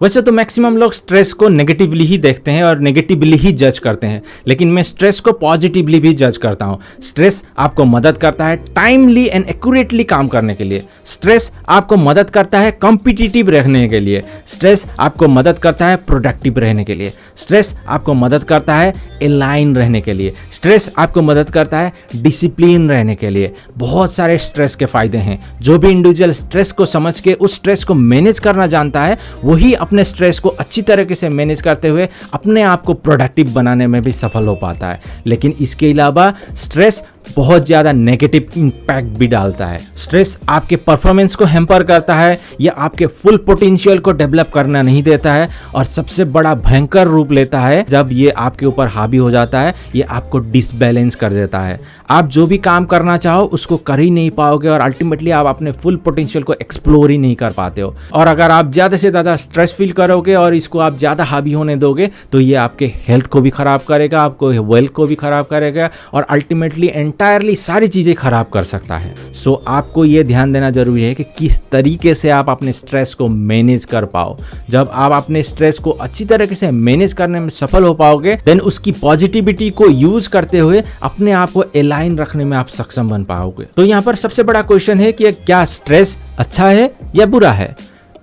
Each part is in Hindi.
वैसे तो मैक्सिमम लोग स्ट्रेस को नेगेटिवली ही देखते हैं और नेगेटिवली ही जज करते हैं, लेकिन मैं स्ट्रेस को पॉजिटिवली भी जज करता हूँ। स्ट्रेस आपको मदद करता है टाइमली एंड एक्यूरेटली काम करने के लिए। स्ट्रेस आपको मदद करता है कॉम्पिटिटिव रहने के लिए। स्ट्रेस आपको मदद करता है प्रोडक्टिव रहने के लिए। स्ट्रेस आपको मदद करता है अलाइन रहने के लिए। स्ट्रेस आपको मदद करता है डिसिप्लिन रहने के लिए। बहुत सारे स्ट्रेस के फायदे हैं। जो भी इंडिविजुअल स्ट्रेस को समझ के उस स्ट्रेस को मैनेज करना जानता है, वही अपने स्ट्रेस को अच्छी तरीके से मैनेज करते हुए अपने आप को प्रोडक्टिव बनाने में भी सफल हो पाता है। लेकिन इसके अलावा स्ट्रेस बहुत ज़्यादा नेगेटिव इम्पैक्ट भी डालता है। स्ट्रेस आपके परफॉर्मेंस को हैम्पर करता है या आपके फुल पोटेंशियल को डेवलप करना नहीं देता है, और सबसे बड़ा भयंकर रूप लेता है जब ये आपके ऊपर हावी हो जाता है। ये आपको डिसबैलेंस कर देता है। आप जो भी काम करना चाहो उसको कर ही नहीं पाओगे और अल्टीमेटली आप अपने फुल पोटेंशियल को एक्सप्लोर ही नहीं कर पाते हो। और अगर आप ज़्यादा से ज़्यादा स्ट्रेस फील करोगे और इसको आप ज़्यादा हावी होने दोगे तो ये आपके हेल्थ को भी ख़राब करेगा, आपको वेल्थ को भी ख़राब करेगा और अल्टीमेटली एंटायरली सारी चीज़ें ख़राब कर सकता है। सो आपको ये ध्यान देना जरूरी है कि किस तरीके से आप अपने स्ट्रेस को मैनेज कर पाओ। जब आप अपने स्ट्रेस को अच्छी तरीके से मैनेज करने में सफल हो पाओगे, देन उसकी पॉजिटिविटी को यूज करते हुए अपने आप को अलाइन रखने में आप सक्षम बन पाओगे। तो यहाँ पर सबसे बड़ा क्वेश्चन है कि क्या स्ट्रेस अच्छा है या बुरा है?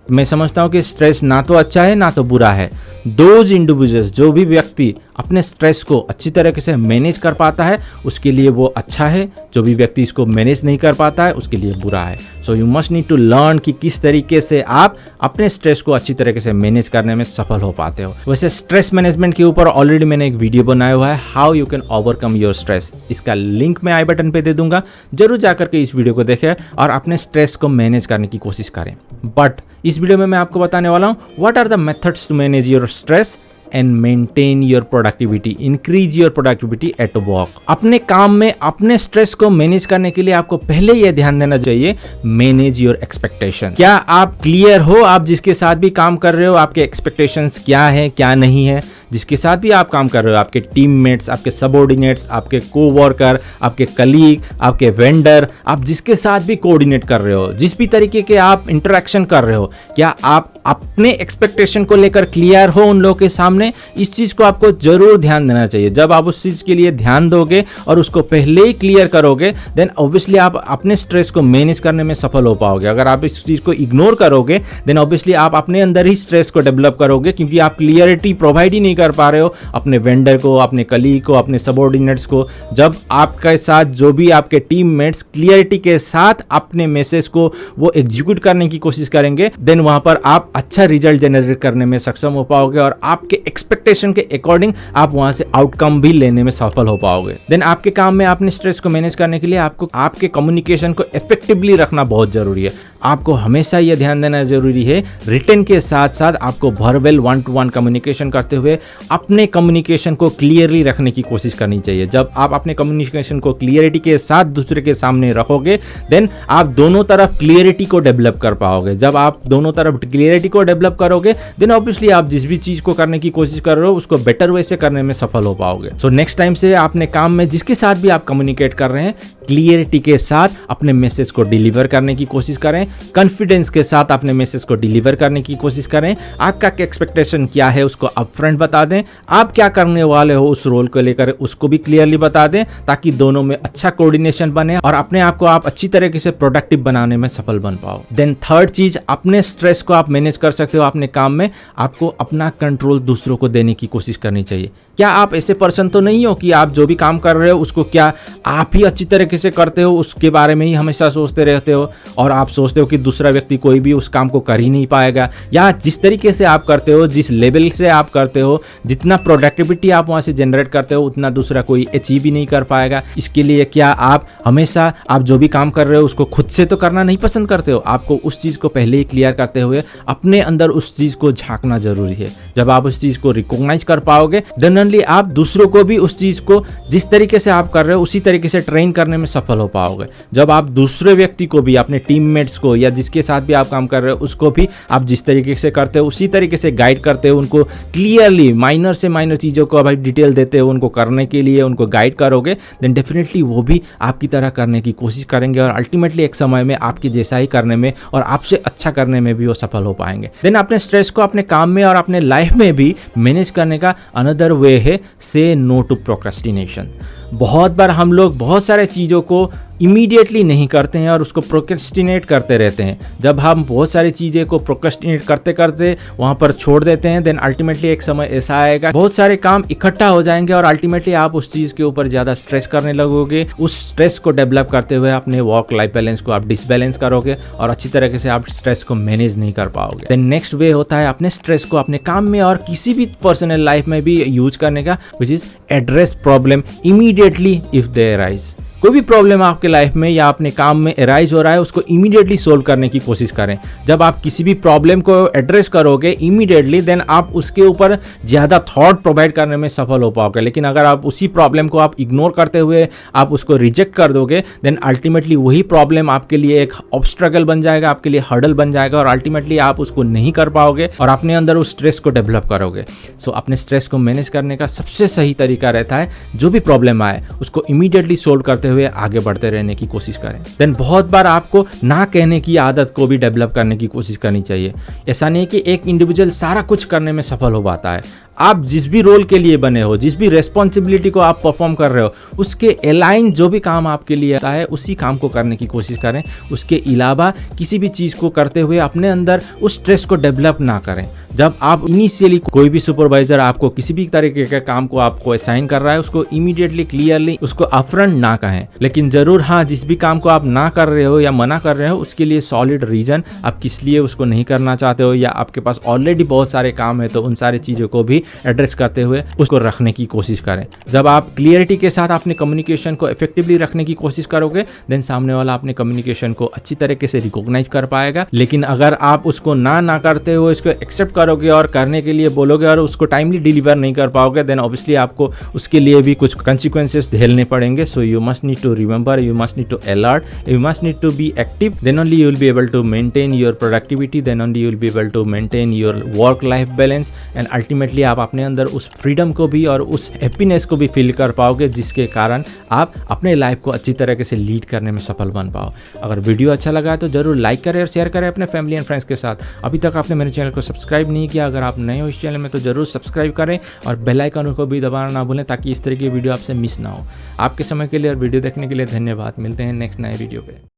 मैं समझता हूँ कि स्ट्रेस ना तो अच्छा है ना तो बुरा है। दोज इंडिविजुअल्स, जो भी व्यक्ति अपने स्ट्रेस को अच्छी तरीके से मैनेज कर पाता है उसके लिए वो अच्छा है। जो भी व्यक्ति इसको मैनेज नहीं कर पाता है उसके लिए बुरा है। So you must need to learn कि किस तरीके से आप अपने स्ट्रेस को अच्छी तरीके से मैनेज करने में सफल हो पाते हो। वैसे स्ट्रेस मैनेजमेंट के ऊपर ऑलरेडी मैंने एक वीडियो बनाया हुआ है, how you can overcome your stress. इसका लिंक मैं आई बटन पे दे दूंगा, जरूर जाकर के इस वीडियो को देखें और अपने स्ट्रेस को मैनेज करने की कोशिश करें। बट इस वीडियो में मैं आपको बताने वाला हूँ what are the methods to manage your stress and maintain your productivity, increase your productivity at work। अपने काम में अपने स्ट्रेस को मैनेज करने के लिए आपको पहले यह ध्यान देना चाहिए, मैनेज योर एक्सपेक्टेशन। क्या आप क्लियर हो? आप जिसके साथ भी काम कर रहे हो आपके एक्सपेक्टेशंस क्या है क्या नहीं है? जिसके साथ भी आप काम कर रहे हो, आपके टीममेट्स, आपके सबऑर्डिनेट्स, आपके कोवर्कर, आपके कलीग, आपके वेंडर, आप जिसके साथ भी कोऑर्डिनेट कर रहे हो, जिस भी तरीके के आप इंटरेक्शन कर रहे हो, क्या आप अपने एक्सपेक्टेशन को लेकर क्लियर हो उन लोगों के सामने? इस चीज को आपको जरूर ध्यान देना चाहिए। जब आप उस चीज के लिए ध्यान दोगे और उसको पहले ही क्लियर करोगे, देन ऑब्वियसली आप अपने स्ट्रेस को मैनेज करने में सफल हो पाओगे। अगर आप इस चीज को इग्नोर करोगे देन ऑब्वियसली आप अपने अंदर ही स्ट्रेस को डेवलप करोगे, क्योंकि आप क्लियरिटी प्रोवाइड ही नहीं कर पा रहे हो अपने वेंडर को, अपने कलीग को, अपने सबऑर्डिनेट्स को। जब आपके साथ जो भी आपके टीममेट्स क्लियरिटी के साथ अपने मैसेज को वो एग्जीक्यूट करने की कोशिश करेंगे, देन वहां पर आप अच्छा रिजल्ट जनरेट करने में सक्षम हो पाओगे और आपके एक्सपेक्टेशन के अकॉर्डिंग आप वहां से आउटकम भी लेने में सफल हो पाओगे। देन आपके काम में अपने स्ट्रेस को मैनेज करने के लिए आपको आपके कम्युनिकेशन को इफेक्टिवली रखना बहुत जरूरी है। आपको हमेशा यह ध्यान देना जरूरी है, रिटन के साथ साथ आपको वर्बल 1-to-1 कम्युनिकेशन करते हुए अपने कम्युनिकेशन को क्लियरली रखने की कोशिश करनी चाहिए। जब आप अपने कम्युनिकेशन को क्लियरिटी के साथ दूसरे के सामने रखोगे, देन आप दोनों तरफ क्लियरिटी को डेवलप कर पाओगे। जब आप दोनों तरफ क्लियरिटी को डेवलप करोगे, देन ऑब्वियसली आप जिस भी चीज को करने की कोशिश कर रहे हो उसको बेटर वे से करने में सफल हो पाओगे। सो नेक्स्ट टाइम से अपने काम में जिसके साथ भी आप कम्युनिकेट कर रहे हैं, क्लियरिटी के साथ अपने मैसेज को डिलीवर करने की कोशिश करें, कॉन्फिडेंस के साथ अपने मैसेज को डिलीवर करने की कोशिश करें। आपका एक्सपेक्टेशन क्या है उसको अपफ्रंट बता दें, आप क्या करने वाले हो उस रोल को लेकर उसको भी क्लियरली बता दें, ताकि दोनों में अच्छा कोऑर्डिनेशन बने और अपने आप को आप अच्छी तरीके से प्रोडक्टिव बनाने में सफल बन पाओ। देन थर्ड चीज, अपने स्ट्रेस को आप मैनेज कर सकते हो अपने काम में, आपको अपना कंट्रोल दूसरों को देने की कोशिश करनी चाहिए। क्या आप ऐसे पर्सन तो नहीं हो कि आप जो भी काम कर रहे हो उसको क्या आप ही अच्छी तरीके से करते हो, उसके बारे में ही हमेशा सोचते रहते हो और आप सोचते हो कि दूसरा व्यक्ति कोई भी उस काम को कर ही नहीं पाएगा, या जिस तरीके से आप करते हो, जिस लेवल से आप करते हो, जितना प्रोडक्टिविटी आप वहां से जनरेट करते हो उतना दूसरा कोई अचीव ही नहीं कर पाएगा। इसके लिए क्या आप हमेशा आप जो भी काम कर रहे हो उसको खुद से तो करना नहीं पसंद करते हो? आपको उस चीज को पहले ही क्लियर करते हुए अपने अंदर उस चीज को झांकना जरूरी है। जब आप उस चीज को रिकॉग्नाइज कर पाओगे, देन ओनली आप दूसरों को भी उस चीज को जिस तरीके से आप कर रहे हो उसी तरीके से ट्रेन करने में सफल हो पाओगे। जब आप दूसरे व्यक्ति को भी, अपने टीममेट्स को या जिसके साथ भी आप काम कर रहे हो उसको भी आप जिस तरीके से करते हो उसी तरीके से गाइड करते हो, उनको क्लियरली माइनर से माइनर चीज़ों को भाई डिटेल देते हो उनको करने के लिए, उनको गाइड करोगे, देन डेफिनेटली वो भी आपकी तरह करने की कोशिश करेंगे और अल्टीमेटली एक समय में आपके जैसा ही करने में और आपसे अच्छा करने में भी वो सफल हो पाएंगे। देन अपने स्ट्रेस को अपने काम में और अपने लाइफ में भी मैनेज करने का अनदर वे है से नो टू प्रोक्रेस्टिनेशन। बहुत बार हम लोग बहुत सारे चीज़ों को इमीडिएटली नहीं करते हैं और उसको प्रोक्रेस्टिनेट करते रहते हैं। जब हम बहुत सारी चीज़ें को प्रोक्रेस्टिनेट करते करते वहाँ पर छोड़ देते हैं, देन अल्टीमेटली एक समय ऐसा आएगा बहुत सारे काम इकट्ठा हो जाएंगे और अल्टीमेटली आप उस चीज़ के ऊपर ज़्यादा स्ट्रेस करने लगोगे। उस स्ट्रेस को डेवलप करते हुए अपने वर्क लाइफ बैलेंस को आप डिसबैलेंस करोगे और अच्छी तरीके से आप स्ट्रेस को मैनेज नहीं कर पाओगे। देन नेक्स्ट वे होता है अपने स्ट्रेस को अपने काम में और किसी भी पर्सनल लाइफ में भी यूज करने का, which is address problem immediately if they arise. कोई भी प्रॉब्लम आपके लाइफ में या अपने काम में अराइज हो रहा है उसको इमीडिएटली सोल्व करने की कोशिश करें। जब आप किसी भी प्रॉब्लम को एड्रेस करोगे इमीडिएटली, देन आप उसके ऊपर ज़्यादा थॉट प्रोवाइड करने में सफल हो पाओगे। लेकिन अगर आप उसी प्रॉब्लम को आप इग्नोर करते हुए आप उसको रिजेक्ट कर दोगे, देन अल्टीमेटली वही प्रॉब्लम आपके लिए एक ऑब्स्ट्रगल बन जाएगा, आपके लिए हर्डल बन जाएगा और अल्टीमेटली आप उसको नहीं कर पाओगे और अपने अंदर उस स्ट्रेस को डेवलप करोगे। सो अपने स्ट्रेस को मैनेज करने का सबसे सही तरीका रहता है जो भी प्रॉब्लम आए उसको इमीडिएटली सोल्व करते हुए आगे बढ़ते रहने की कोशिश करें। देन बहुत बार आपको ना कहने की आदत को भी डेवलप करने की कोशिश करनी चाहिए। ऐसा नहीं कि एक इंडिविजुअल सारा कुछ करने में सफल हो पाता है। आप जिस भी रोल के लिए बने हो, जिस भी रेस्पॉन्सिबिलिटी को आप परफॉर्म कर रहे हो, उसके अलाइन जो भी काम आपके लिए आता है उसी काम को करने की कोशिश करें। उसके अलावा किसी भी चीज़ को करते हुए अपने अंदर उस स्ट्रेस को डेवलप ना करें। जब आप इनिशियली कोई भी सुपरवाइजर आपको किसी भी तरीके के काम को आपको असाइन कर रहा है उसको इमीडिएटली क्लियरली उसको अपफ्रंट ना कहें, लेकिन ज़रूर हाँ जिस भी काम को आप ना कर रहे हो या मना कर रहे हो उसके लिए सॉलिड रीज़न, आप किस लिए उसको नहीं करना चाहते हो या आपके पास ऑलरेडी बहुत सारे काम है, तो उन सारी चीज़ों को भी एड्रेस करते हुए उसको रखने की कोशिश करें। जब आप क्लियरिटी के साथ अपने कम्युनिकेशन को इफेक्टिवली रखने की कोशिश करोगे, देन सामने वाला अपने कम्युनिकेशन को अच्छी तरीके से रिकॉग्नाइज कर पाएगा। लेकिन अगर आप उसको ना करते हुए इसको एक्सेप्ट करोगे और करने के लिए बोलोगे और उसको टाइमली डिलीवर नहीं कर पाओगे, देन ऑब्वियसली आपको उसके लिए भी कुछ कंसिक्वेंसेस झेलने पड़ेंगे। So you must need to remember, you must need to alert, you must need to be active, then only you will be able to maintain your productivity, then only you will be able to maintain your work life balance and ultimately आप अपने अंदर उस फ्रीडम को भी और उस हैप्पीनेस को भी फील कर पाओगे जिसके कारण आप अपने लाइफ को अच्छी तरीके से लीड करने में सफल बन पाओ। अगर वीडियो अच्छा लगा है तो जरूर लाइक करें और शेयर करें अपने फैमिली एंड फ्रेंड्स के साथ। अभी तक आपने मेरे चैनल को सब्सक्राइब नहीं किया, अगर आप नए हो इस चैनल में तो जरूर सब्सक्राइब करें और बेल आइकन को भी दबाना ना भूलें ताकि इस तरह की वीडियो आपसे मिस ना हो। आपके समय के लिए और वीडियो देखने के लिए धन्यवाद। मिलते हैं नेक्स्ट नए वीडियो पे।